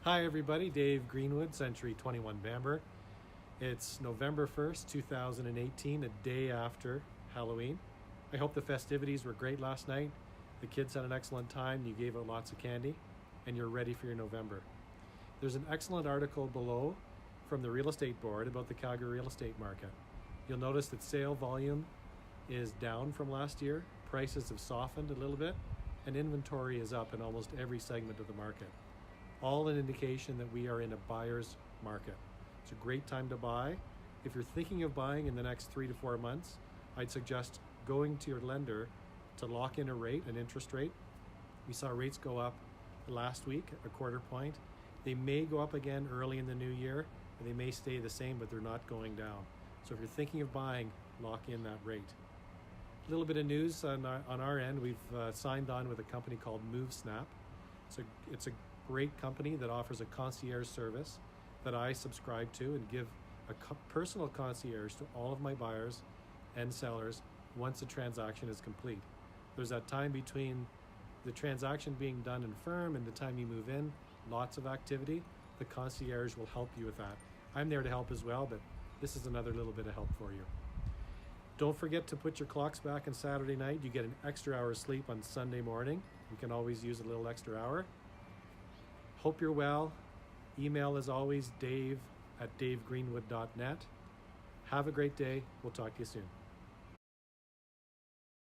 Hi everybody, Dave Greenwood, Century 21 Bamber. It's November 1st, 2018, a day after Halloween. I hope the festivities were great last night. The kids had an excellent time, you gave out lots of candy, and you're ready for your November. There's an excellent article below from the Real Estate Board about the Calgary real estate market. You'll notice that sale volume is down from last year, prices have softened a little bit, and inventory is up in almost every segment of the market. All an indication that we are in a buyer's market. It's a great time to buy. If you're thinking of buying in the next 3 to 4 months, I'd suggest going to your lender to lock in a rate, an interest rate. We saw rates go up last week, a quarter point. They may go up again early in the new year, and they may stay the same, but they're not going down. So if you're thinking of buying, lock in that rate. A little bit of news on our end. We've signed on with a company called MoveSnap. It's a great company that offers a concierge service that I subscribe to and give a personal concierge to all of my buyers and sellers once the transaction is complete. There's that time between the transaction being done and firm and the time you move in, lots of activity. The concierge will help you with that. I'm there to help as well, but this is another little bit of help for you. Don't forget to put your clocks back on Saturday night. You get an extra hour of sleep on Sunday morning. You can always use a little extra hour. Hope you're well. Email as always, dave@davegreenwood.net. Have a great day. We'll talk to you soon.